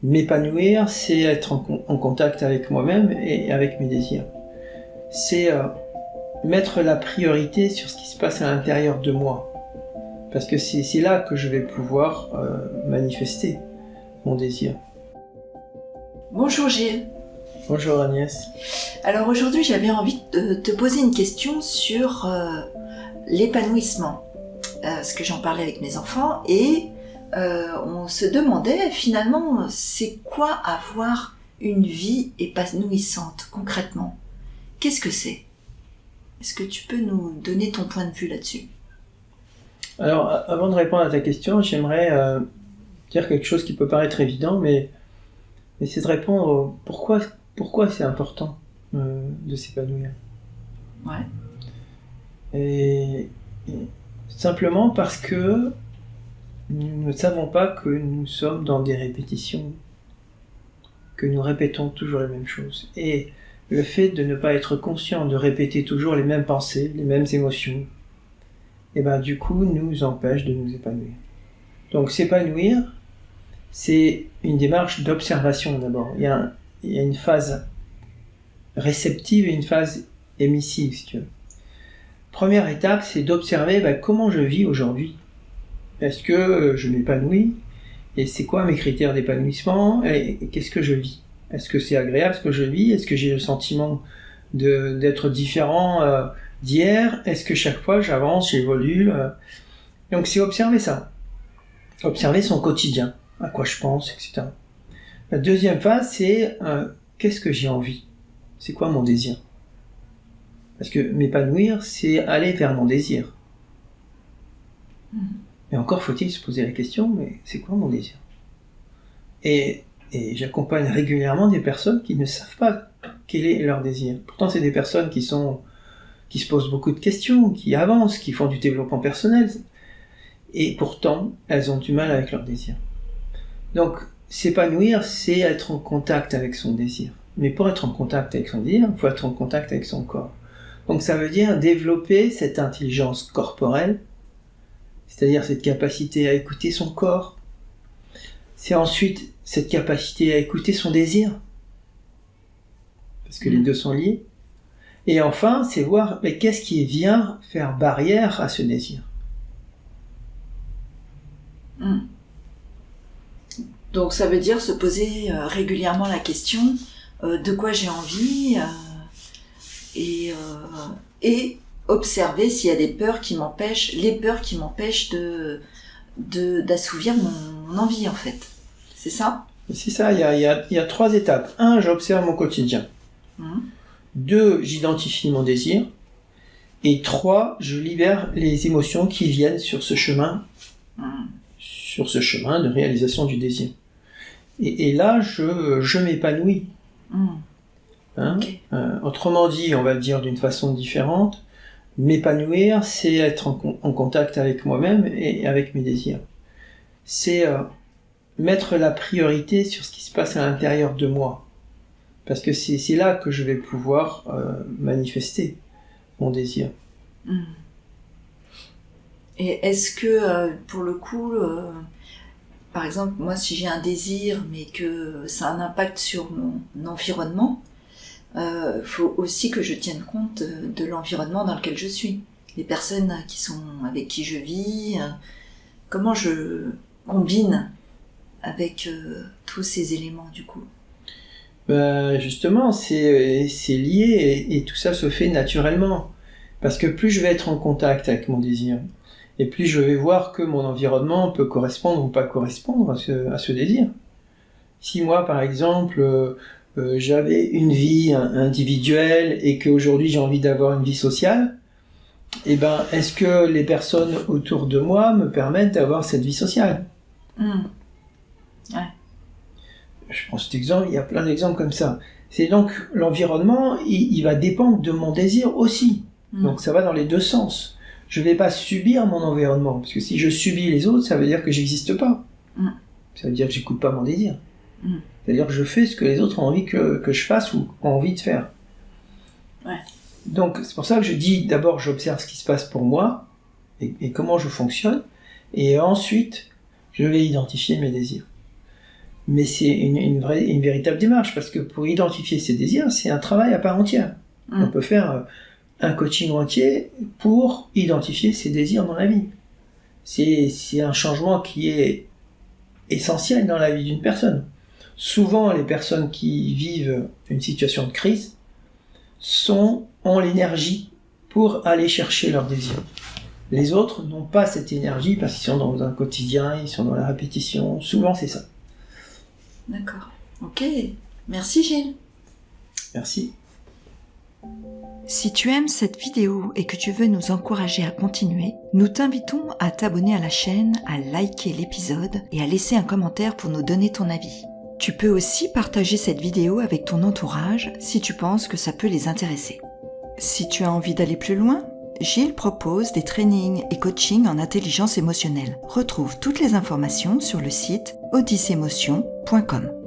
M'épanouir, c'est être en contact avec moi-même et avec mes désirs. C'est mettre la priorité sur ce qui se passe à l'intérieur de moi. Parce que c'est là que je vais pouvoir manifester mon désir. Bonjour Gilles. Bonjour Agnès. Alors aujourd'hui, j'avais envie de te poser une question sur l'épanouissement. Parce que j'en parlais avec mes enfants et on se demandait finalement c'est quoi avoir une vie épanouissante concrètement. Qu'est-ce que c'est ? Est-ce que tu peux nous donner ton point de vue là-dessus ? Alors avant de répondre à ta question, j'aimerais dire quelque chose qui peut paraître évident, mais c'est de répondre au pourquoi c'est important de s'épanouir. Ouais. Et simplement parce que nous ne savons pas que nous sommes dans des répétitions, que nous répétons toujours les mêmes choses. Et le fait de ne pas être conscient de répéter toujours les mêmes pensées, les mêmes émotions, et ben du coup nous empêche de nous épanouir. Donc s'épanouir, c'est une démarche d'observation d'abord. Il y a une phase réceptive et une phase émissive, si tu veux. Première étape, c'est d'observer comment je vis aujourd'hui. Est-ce que je m'épanouis ? Et c'est quoi mes critères d'épanouissement ? Et qu'est-ce que je vis ? Est-ce que c'est agréable ce que je vis ? Est-ce que j'ai le sentiment d'être différent d'hier ? Est-ce que chaque fois j'avance, j'évolue ? Donc c'est observer ça. Observer son quotidien, à quoi je pense, etc. La deuxième phase, c'est qu'est-ce que j'ai envie ? C'est quoi mon désir ? Parce que m'épanouir, c'est aller vers mon désir. Mais encore faut-il se poser la question, mais c'est quoi mon désir ? Et j'accompagne régulièrement des personnes qui ne savent pas quel est leur désir. Pourtant, c'est des personnes qui se posent beaucoup de questions, qui avancent, qui font du développement personnel. Et pourtant, elles ont du mal avec leur désir. Donc, s'épanouir, c'est être en contact avec son désir. Mais pour être en contact avec son désir, il faut être en contact avec son corps. Donc ça veut dire développer cette intelligence corporelle, c'est-à-dire cette capacité à écouter son corps. C'est ensuite cette capacité à écouter son désir, parce que les deux sont liés. Et enfin, c'est voir qu'est-ce qui vient faire barrière à ce désir. Donc ça veut dire se poser régulièrement la question de quoi j'ai envie et observer s'il y a des peurs qui m'empêchent, d'assouvir mon envie en fait. C'est ça ? C'est ça, il y a 3 étapes. 1, j'observe mon quotidien. 2, j'identifie mon désir. Et 3, je libère les émotions qui viennent sur ce chemin de réalisation du désir. Et là, je m'épanouis. Okay. Autrement dit, on va le dire d'une façon différente, m'épanouir, c'est être en contact avec moi-même et avec mes désirs. C'est mettre la priorité sur ce qui se passe à l'intérieur de moi. Parce que c'est là que je vais pouvoir manifester mon désir. Et est-ce que, pour le coup, par exemple, moi, si j'ai un désir, mais que ça a un impact sur mon environnement, faut aussi que je tienne compte de l'environnement dans lequel je suis. Les personnes avec qui je vis, comment je combine avec tous ces éléments, du coup. Justement, c'est lié et tout ça se fait naturellement. Parce que plus je vais être en contact avec mon désir, et plus je vais voir que mon environnement peut correspondre ou pas correspondre à ce désir. Si moi, par exemple, j'avais une vie individuelle et qu'aujourd'hui j'ai envie d'avoir une vie sociale, est-ce que les personnes autour de moi me permettent d'avoir cette vie sociale ? Ouais. Je prends cet exemple, il y a plein d'exemples comme ça. C'est donc l'environnement, il va dépendre de mon désir aussi. Donc ça va dans les deux sens. Je ne vais pas subir mon environnement, parce que si je subis les autres, ça veut dire que j'existe pas. Ça veut dire que j'écoute pas mon désir. C'est-à-dire que je fais ce que les autres ont envie que je fasse ou ont envie de faire. Ouais. Donc c'est pour ça que je dis d'abord j'observe ce qui se passe pour moi et comment je fonctionne, et ensuite je vais identifier mes désirs. Mais c'est une véritable démarche, parce que pour identifier ses désirs, c'est un travail à part entière. On peut faire un coaching entier pour identifier ses désirs dans la vie. C'est un changement qui est essentiel dans la vie d'une personne. Souvent, les personnes qui vivent une situation de crise ont l'énergie pour aller chercher leurs désirs. Les autres n'ont pas cette énergie parce qu'ils sont dans un quotidien, ils sont dans la répétition. Souvent, c'est ça. D'accord. Ok. Merci Gilles. Merci. Si tu aimes cette vidéo et que tu veux nous encourager à continuer, nous t'invitons à t'abonner à la chaîne, à liker l'épisode et à laisser un commentaire pour nous donner ton avis. Tu peux aussi partager cette vidéo avec ton entourage si tu penses que ça peut les intéresser. Si tu as envie d'aller plus loin, Gilles propose des trainings et coachings en intelligence émotionnelle. Retrouve toutes les informations sur le site odyssemotion.com.